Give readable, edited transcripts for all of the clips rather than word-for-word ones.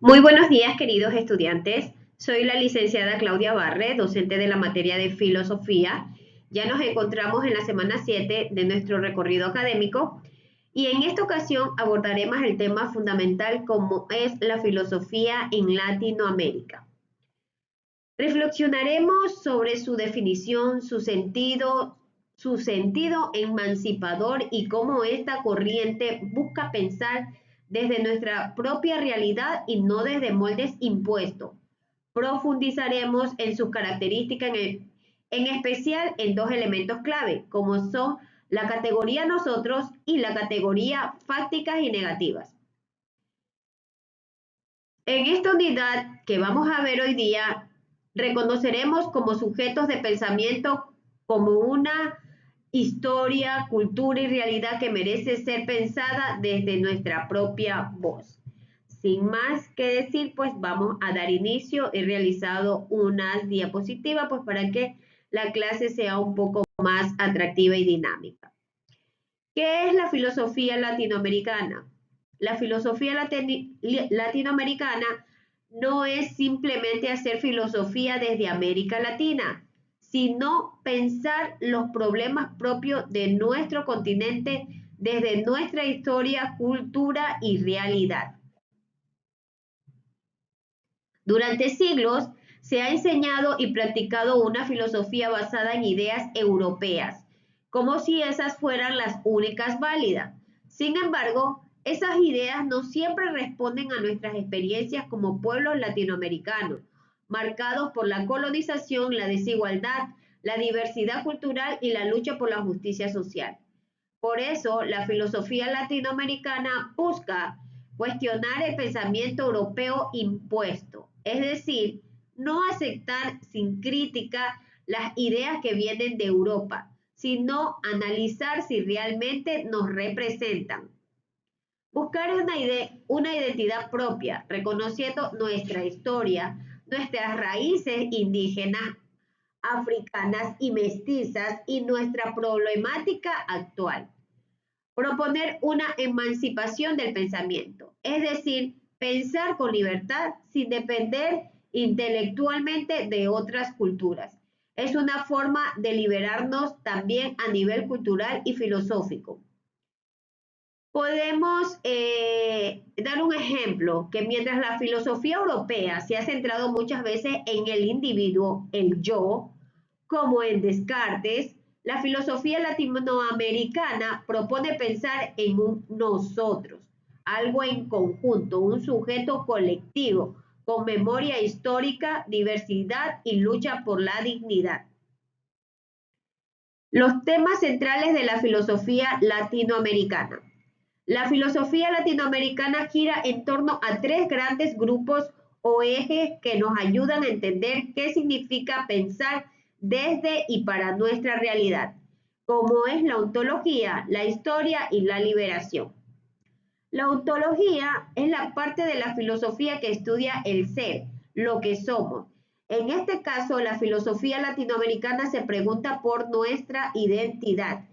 Muy buenos días, queridos estudiantes. Soy la licenciada Claudia Barre, docente de la materia de filosofía. Ya nos encontramos en la semana 7 de nuestro recorrido académico y en esta ocasión abordaremos el tema fundamental como es la filosofía en Latinoamérica. Reflexionaremos sobre su definición, su sentido emancipador y cómo esta corriente busca pensar desde nuestra propia realidad y no desde moldes impuestos. Profundizaremos en sus características, en especial en dos elementos clave, como son la categoría nosotros y la categoría fácticas y negativas. En esta unidad que vamos a ver hoy día, reconoceremos como sujetos de pensamiento como una historia, cultura y realidad que merece ser pensada desde nuestra propia voz. Sin más que decir, pues vamos a dar inicio. He realizado unas diapositivas pues para que la clase sea un poco más atractiva y dinámica. ¿Qué es la filosofía latinoamericana? La filosofía latinoamericana no es simplemente hacer filosofía desde América Latina, sino pensar los problemas propios de nuestro continente desde nuestra historia, cultura y realidad. Durante siglos se ha enseñado y practicado una filosofía basada en ideas europeas, como si esas fueran las únicas válidas. Sin embargo, esas ideas no siempre responden a nuestras experiencias como pueblos latinoamericanos, marcados por la colonización, la desigualdad, la diversidad cultural y la lucha por la justicia social. Por eso, la filosofía latinoamericana busca cuestionar el pensamiento europeo impuesto, es decir, no aceptar sin crítica las ideas que vienen de Europa, sino analizar si realmente nos representan. Buscar una identidad propia, reconociendo nuestra historia, nuestras raíces indígenas, africanas y mestizas y nuestra problemática actual. Proponer una emancipación del pensamiento, es decir, pensar con libertad sin depender intelectualmente de otras culturas. Es una forma de liberarnos también a nivel cultural y filosófico. Podemos dar un ejemplo que mientras la filosofía europea se ha centrado muchas veces en el individuo, el yo, como en Descartes, la filosofía latinoamericana propone pensar en un nosotros, algo en conjunto, un sujeto colectivo, con memoria histórica, diversidad y lucha por la dignidad. Los temas centrales de la filosofía latinoamericana. La filosofía latinoamericana gira en torno a tres grandes grupos o ejes que nos ayudan a entender qué significa pensar desde y para nuestra realidad, como es la ontología, la historia y la liberación. La ontología es la parte de la filosofía que estudia el ser, lo que somos. En este caso, la filosofía latinoamericana se pregunta por nuestra identidad.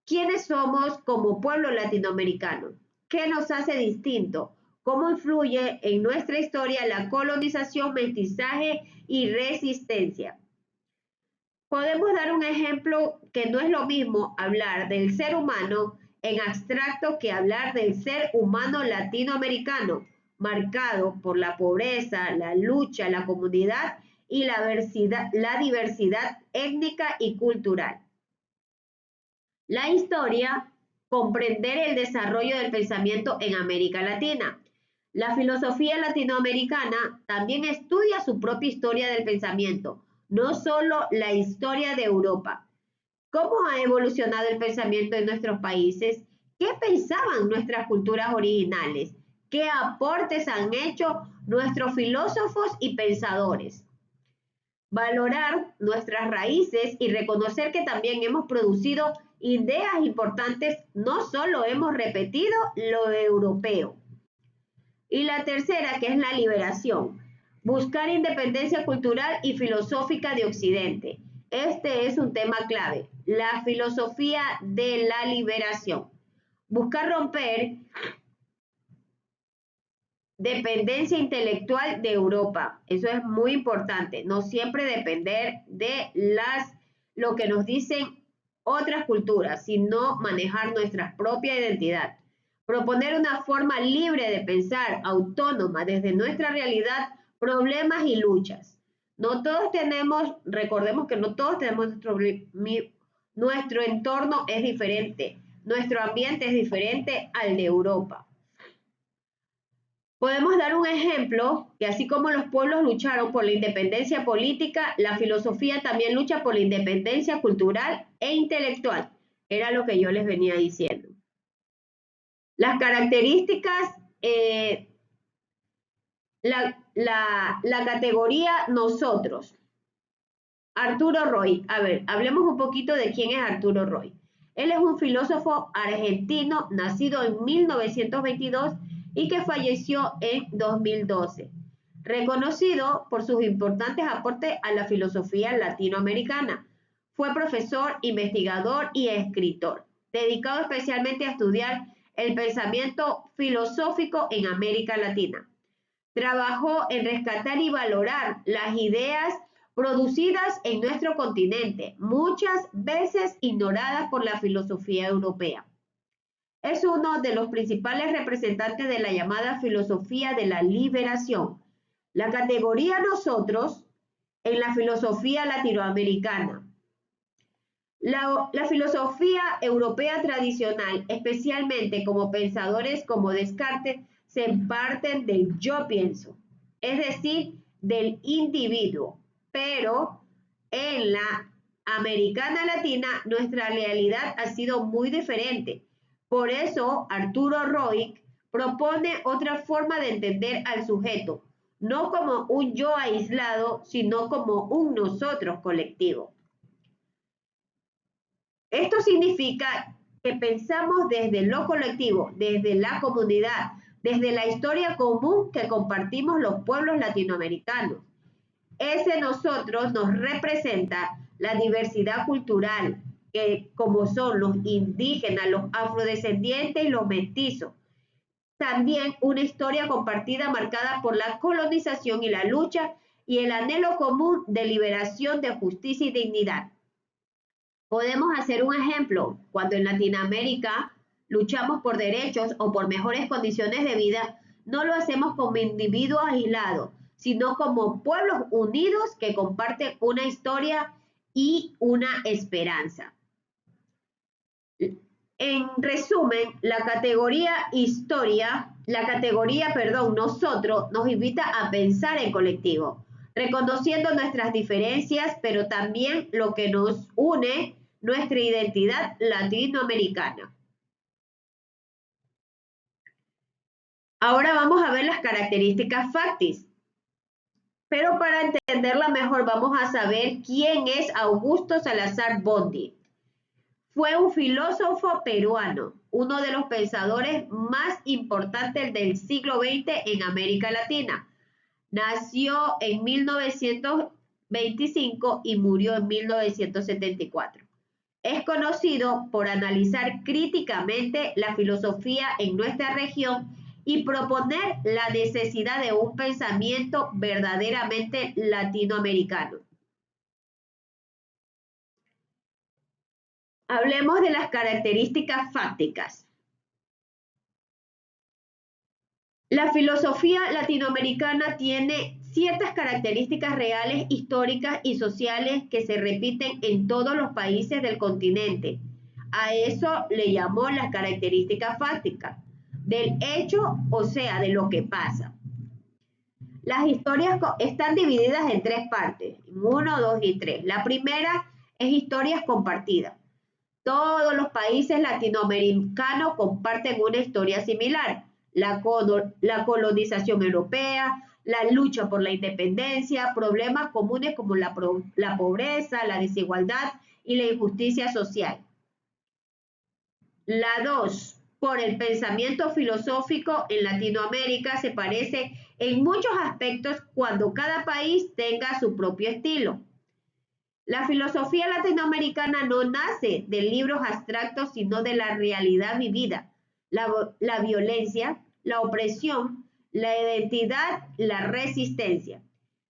¿Quiénes somos como pueblo latinoamericano? ¿Qué nos hace distinto? ¿Cómo influye en nuestra historia la colonización, mestizaje y resistencia? Podemos dar un ejemplo que no es lo mismo hablar del ser humano en abstracto que hablar del ser humano latinoamericano, marcado por la pobreza, la lucha, la comunidad y la diversidad étnica y cultural. La historia, comprender el desarrollo del pensamiento en América Latina. La filosofía latinoamericana también estudia su propia historia del pensamiento, no solo la historia de Europa. ¿Cómo ha evolucionado el pensamiento en nuestros países? ¿Qué pensaban nuestras culturas originales? ¿Qué aportes han hecho nuestros filósofos y pensadores? Valorar nuestras raíces y reconocer que también hemos producido ideas importantes, no solo hemos repetido lo europeo. Y la tercera, que es la liberación, buscar independencia cultural y filosófica de Occidente. Este es un tema clave, la filosofía de la liberación. Buscar romper dependencia intelectual de Europa. Eso es muy importante. No siempre depender de lo que nos dicen otras culturas, sino manejar nuestra propia identidad. Proponer una forma libre de pensar, autónoma desde nuestra realidad, problemas y luchas. No todos tenemos, recordemos que no todos tenemos nuestro entorno es diferente, nuestro ambiente es diferente al de Europa. Podemos dar un ejemplo que así como los pueblos lucharon por la independencia política, la filosofía también lucha por la independencia cultural e intelectual. Era lo que yo les venía diciendo. Las características, la categoría nosotros. Arturo Roy. A ver, hablemos un poquito de quién es Arturo Roy. Él es un filósofo argentino nacido en 1922 y que falleció en 2012, reconocido por sus importantes aportes a la filosofía latinoamericana. Fue profesor, investigador y escritor, dedicado especialmente a estudiar el pensamiento filosófico en América Latina. Trabajó en rescatar y valorar las ideas producidas en nuestro continente, muchas veces ignoradas por la filosofía europea. Es uno de los principales representantes de la llamada filosofía de la liberación, la categoría nosotros en la filosofía latinoamericana. La filosofía europea tradicional, especialmente como pensadores como Descartes, se parten del yo pienso, es decir, del individuo, pero en la americana latina nuestra realidad ha sido muy diferente. Por eso Arturo Roig propone otra forma de entender al sujeto, no como un yo aislado, sino como un nosotros colectivo. Esto significa que pensamos desde lo colectivo, desde la comunidad, desde la historia común que compartimos los pueblos latinoamericanos. Ese nosotros nos representa la diversidad cultural, que como son los indígenas, los afrodescendientes y los mestizos. También una historia compartida marcada por la colonización y la lucha y el anhelo común de liberación, de justicia y dignidad. Podemos hacer un ejemplo. Cuando en Latinoamérica luchamos por derechos o por mejores condiciones de vida, no lo hacemos como individuos aislados, sino como pueblos unidos que comparten una historia y una esperanza. En resumen, la categoría nosotros nos invita a pensar en colectivo, reconociendo nuestras diferencias, pero también lo que nos une, nuestra identidad latinoamericana. Ahora vamos a ver las características factis. Pero para entenderla mejor vamos a saber quién es Augusto Salazar Bondy. Fue un filósofo peruano, uno de los pensadores más importantes del siglo XX en América Latina. Nació en 1925 y murió en 1974. Es conocido por analizar críticamente la filosofía en nuestra región y proponer la necesidad de un pensamiento verdaderamente latinoamericano. Hablemos de las características fácticas. La filosofía latinoamericana tiene ciertas características reales, históricas y sociales que se repiten en todos los países del continente. A eso le llamó las características fácticas, del hecho, o sea, de lo que pasa. Las historias están divididas en tres partes, 1, 2 y 3. La primera es historias compartidas. Todos los países latinoamericanos comparten una historia similar. La colonización europea, la lucha por la independencia, problemas comunes como la pobreza, la desigualdad y la injusticia social. La 2, por el pensamiento filosófico en Latinoamérica se parece en muchos aspectos cuando cada país tenga su propio estilo. La filosofía latinoamericana no nace de libros abstractos, sino de la realidad vivida. La violencia, la opresión, la identidad, la resistencia.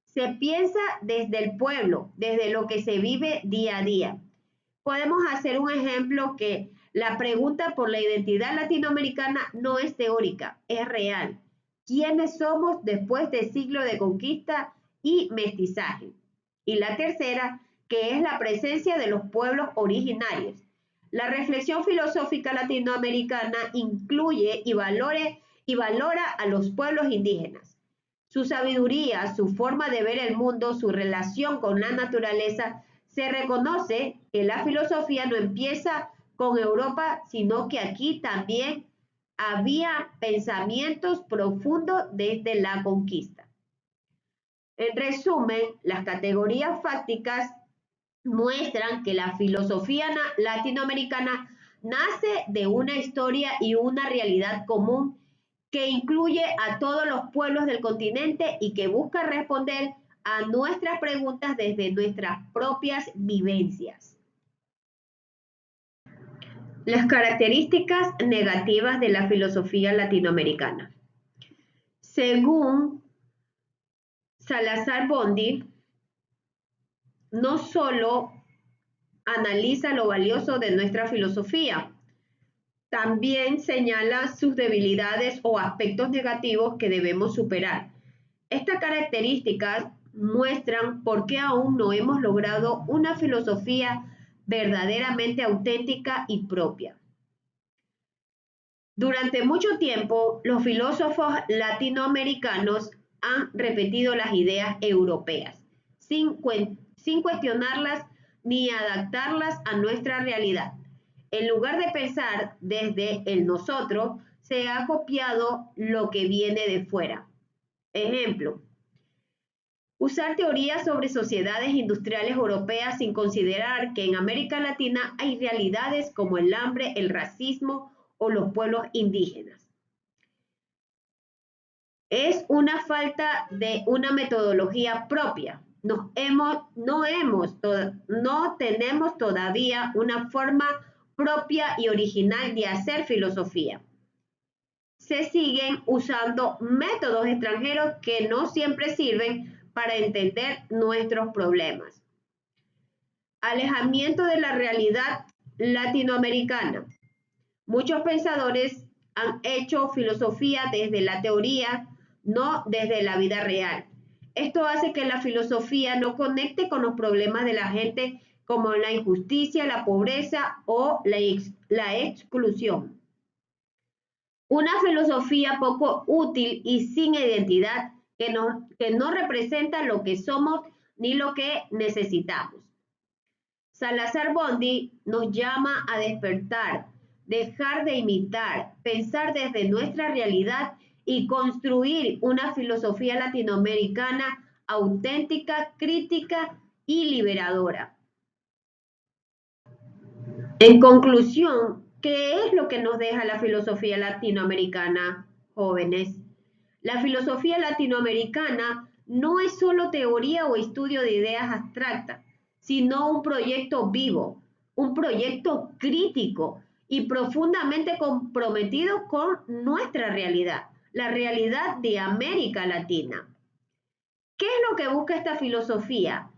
Se piensa desde el pueblo, desde lo que se vive día a día. Podemos hacer un ejemplo que la pregunta por la identidad latinoamericana no es teórica, es real. ¿Quiénes somos después de siglos de conquista y mestizaje? Y la tercera, que es la presencia de los pueblos originarios. La reflexión filosófica latinoamericana incluye y valora a los pueblos indígenas. Su sabiduría, su forma de ver el mundo, su relación con la naturaleza. Se reconoce que la filosofía no empieza con Europa, sino que aquí también había pensamientos profundos desde la conquista. En resumen, las categorías fácticas muestran que la filosofía latinoamericana nace de una historia y una realidad común que incluye a todos los pueblos del continente y que busca responder a nuestras preguntas desde nuestras propias vivencias. Las características negativas de la filosofía latinoamericana. Según Salazar Bondi, no solo analiza lo valioso de nuestra filosofía, también señala sus debilidades o aspectos negativos que debemos superar. Estas características muestran por qué aún no hemos logrado una filosofía verdaderamente auténtica y propia. Durante mucho tiempo, los filósofos latinoamericanos han repetido las ideas europeas, sin cuestionarlas ni adaptarlas a nuestra realidad. En lugar de pensar desde el nosotros, se ha copiado lo que viene de fuera. Ejemplo, usar teorías sobre sociedades industriales europeas sin considerar que en América Latina hay realidades como el hambre, el racismo o los pueblos indígenas. Es una falta de una metodología propia. No tenemos todavía una forma propia y original de hacer filosofía. Se siguen usando métodos extranjeros que no siempre sirven para entender nuestros problemas. Alejamiento de la realidad latinoamericana. Muchos pensadores han hecho filosofía desde la teoría, no desde la vida real. Esto hace que la filosofía no conecte con los problemas de la gente como la injusticia, la pobreza o la exclusión. Una filosofía poco útil y sin identidad que no representa lo que somos ni lo que necesitamos. Salazar Bondi nos llama a despertar, dejar de imitar, pensar desde nuestra realidad y construir una filosofía latinoamericana auténtica, crítica y liberadora. En conclusión, ¿qué es lo que nos deja la filosofía latinoamericana, jóvenes? La filosofía latinoamericana no es solo teoría o estudio de ideas abstractas, sino un proyecto vivo, un proyecto crítico y profundamente comprometido con nuestra realidad, la realidad de América Latina. ¿Qué es lo que busca esta filosofía?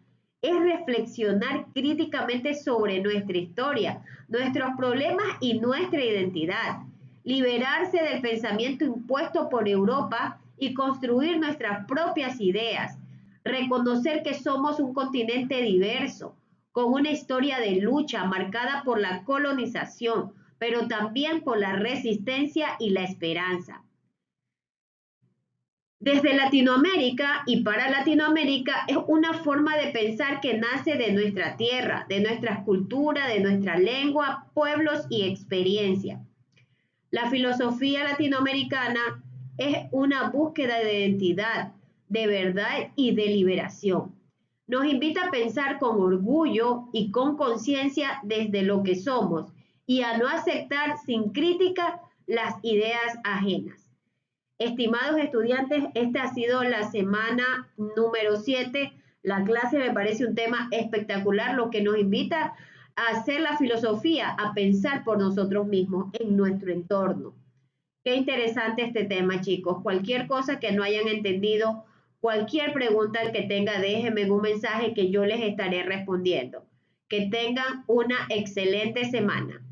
Es reflexionar críticamente sobre nuestra historia, nuestros problemas y nuestra identidad, liberarse del pensamiento impuesto por Europa y construir nuestras propias ideas, reconocer que somos un continente diverso, con una historia de lucha marcada por la colonización, pero también por la resistencia y la esperanza. Desde Latinoamérica y para Latinoamérica es una forma de pensar que nace de nuestra tierra, de nuestra cultura, de nuestra lengua, pueblos y experiencia. La filosofía latinoamericana es una búsqueda de identidad, de verdad y de liberación. Nos invita a pensar con orgullo y con conciencia desde lo que somos y a no aceptar sin crítica las ideas ajenas. Estimados estudiantes, esta ha sido la semana número 7. La clase me parece un tema espectacular, lo que nos invita a hacer la filosofía, a pensar por nosotros mismos en nuestro entorno. Qué interesante este tema, chicos. Cualquier cosa que no hayan entendido, cualquier pregunta que tenga, déjenme un mensaje que yo les estaré respondiendo. Que tengan una excelente semana.